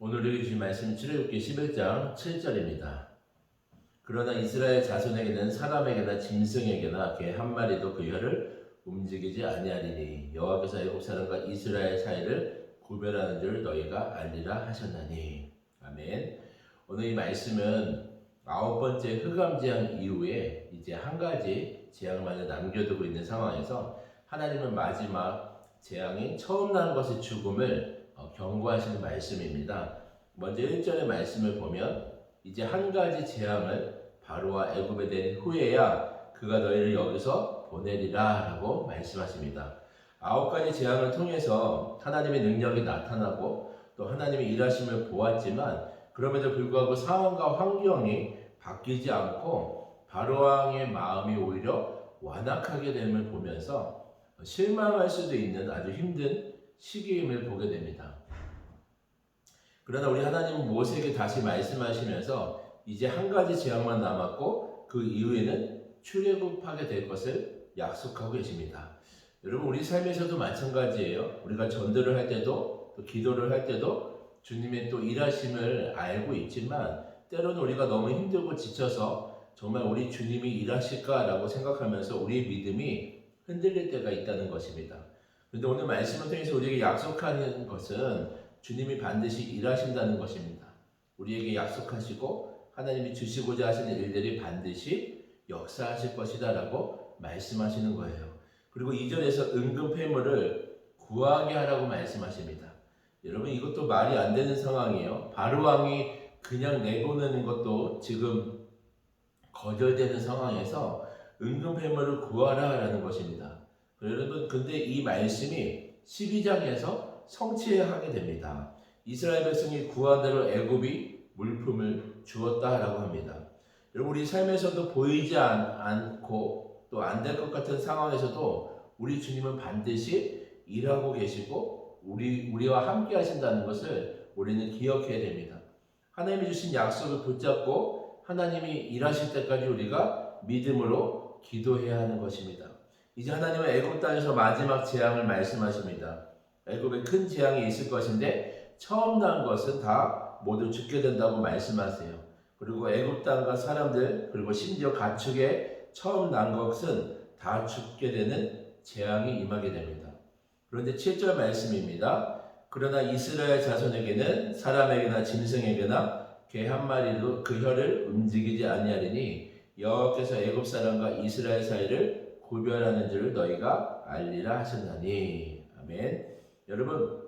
오늘 읽으신 말씀 출애굽기 11장 7절입니다. 그러나 이스라엘 자손에게는 사람에게나 짐승에게나 개 한 마리도 그 혀를 움직이지 아니하리니 여호와께서 애굽 사람과 이스라엘 사이를 구별하는 줄 너희가 알리라 하셨나니. 아멘. 오늘 이 말씀은 9번째 흑암 재앙 이후에 이제 한 가지 재앙만을 남겨두고 있는 상황에서 하나님은 마지막 재앙인 처음 난 것의 죽음을 경고하시는 말씀입니다. 먼저 1절의 말씀을 보면 이제 한 가지 재앙을 바로와 애굽에 내린 후에야 그가 너희를 여기서 보내리라 라고 말씀하십니다. 9가지 재앙을 통해서 하나님의 능력이 나타나고 또 하나님의 일하심을 보았지만 그럼에도 불구하고 상황과 환경이 바뀌지 않고 바로왕의 마음이 오히려 완악하게 됨을 보면서 실망할 수도 있는 아주 힘든 시기임을 보게 됩니다. 그러나 우리 하나님은 모세에게 다시 말씀하시면서 이제 한 가지 재앙만 남았고 그 이후에는 출애굽하게 될 것을 약속하고 계십니다. 여러분, 우리 삶에서도 마찬가지예요. 우리가 전도를 할 때도 또 기도를 할 때도 주님의 또 일하심을 알고 있지만 때로는 우리가 너무 힘들고 지쳐서 정말 우리 주님이 일하실까라고 생각하면서 우리의 믿음이 흔들릴 때가 있다는 것입니다. 그런데 오늘 말씀을 통해서 우리에게 약속하는 것은 주님이 반드시 일하신다는 것입니다. 우리에게 약속하시고 하나님이 주시고자 하시는 일들이 반드시 역사하실 것이다 라고 말씀하시는 거예요. 그리고 2절에서 은금 패물을 구하게 하라고 말씀하십니다. 여러분, 이것도 말이 안 되는 상황이에요. 바로왕이 그냥 내보내는 것도 지금 거절되는 상황에서 은금 패물을 구하라 라는 것입니다. 여러분, 근데 이 말씀이 12장에서 성취하게 됩니다. 이스라엘 백성이 구한 대로 애굽이 물품을 주었다라고 합니다. 여러분, 우리 삶에서도 보이지 않고 또 안 될 것 같은 상황에서도 우리 주님은 반드시 일하고 계시고 우리와 함께 하신다는 것을 우리는 기억해야 됩니다. 하나님이 주신 약속을 붙잡고 하나님이 일하실 때까지 우리가 믿음으로 기도해야 하는 것입니다. 이제 하나님은 애굽 땅에서 마지막 재앙을 말씀하십니다. 애굽에 큰 재앙이 있을 것인데 처음 난 것은 다 모두 죽게 된다고 말씀하세요. 그리고 애굽 땅과 사람들 그리고 심지어 가축에 처음 난 것은 다 죽게 되는 재앙이 임하게 됩니다. 그런데 7절 말씀입니다. 그러나 이스라엘 자손에게는 사람에게나 짐승에게나 개 한 마리도 그 혀를 움직이지 아니하리니 여호와께서 애굽 사람과 이스라엘 사이를 구별하는 줄 너희가 알리라 하셨나니. 아멘. 여러분,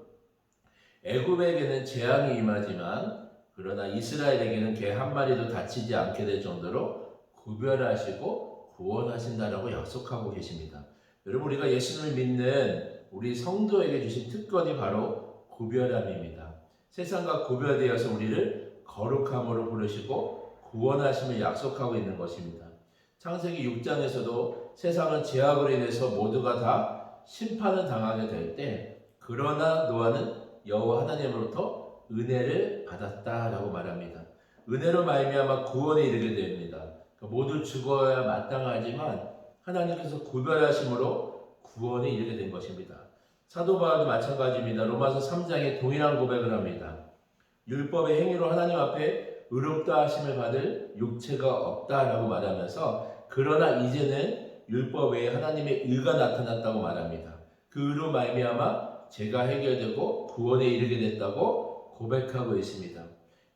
애굽에게는 재앙이 임하지만 그러나 이스라엘에게는 개 한 마리도 다치지 않게 될 정도로 구별하시고 구원하신다라고 약속하고 계십니다. 여러분, 우리가 예수님을 믿는 우리 성도에게 주신 특권이 바로 구별함입니다. 세상과 구별되어서 우리를 거룩함으로 부르시고 구원하심을 약속하고 있는 것입니다. 창세기 6장에서도 세상은 죄악으로 인해서 모두가 다 심판을 당하게 될 때 그러나 노아는 여호와 하나님으로부터 은혜를 받았다라고 말합니다. 은혜로 말미암아 구원에 이르게 됩니다. 모두 죽어야 마땅하지만 하나님께서 구별하심으로 구원에 이르게 된 것입니다. 사도 바울도 마찬가지입니다. 로마서 3장에 동일한 고백을 합니다. 율법의 행위로 하나님 앞에 의롭다 하심을 받을 육체가 없다라고 말하면서 그러나 이제는 율법 외에 하나님의 의가 나타났다고 말합니다. 그 의로 말미암아 죄가 해결되고 구원에 이르게 됐다고 고백하고 있습니다.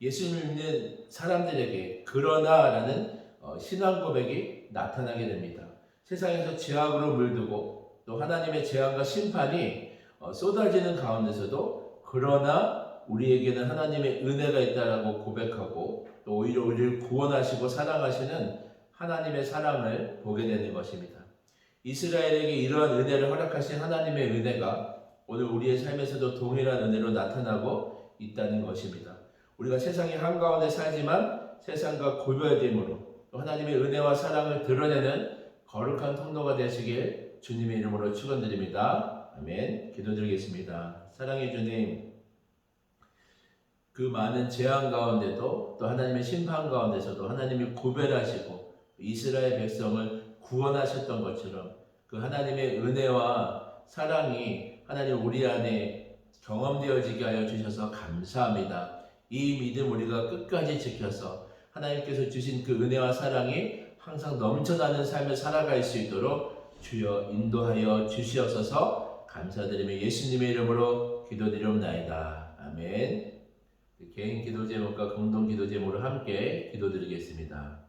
예수님을 믿는 사람들에게 그러나라는 신앙 고백이 나타나게 됩니다. 세상에서 죄악으로 물들고 또 하나님의 재앙과 심판이 쏟아지는 가운데서도 그러나 우리에게는 하나님의 은혜가 있다라고 고백하고 또 오히려 우리를 구원하시고 사랑하시는 하나님의 사랑을 보게 되는 것입니다. 이스라엘에게 이러한 은혜를 허락하신 하나님의 은혜가 오늘 우리의 삶에서도 동일한 은혜로 나타나고 있다는 것입니다. 우리가 세상의 한가운데 살지만 세상과 구별됨으로 또 하나님의 은혜와 사랑을 드러내는 거룩한 통로가 되시길 주님의 이름으로 축원드립니다. 아멘. 기도드리겠습니다. 사랑의 주님, 그 많은 재앙 가운데도 또 하나님의 심판 가운데서도 하나님이 구별하시고 이스라엘 백성을 구원하셨던 것처럼 그 하나님의 은혜와 사랑이 하나님 우리 안에 경험되어지게 하여 주셔서 감사합니다. 이 믿음 우리가 끝까지 지켜서 하나님께서 주신 그 은혜와 사랑이 항상 넘쳐나는 삶을 살아갈 수 있도록 주여 인도하여 주시옵소서. 감사드리며 예수님의 이름으로 기도드리옵나이다. 아멘. 개인 기도 제목과 공동 기도 제목으로 함께 기도드리겠습니다.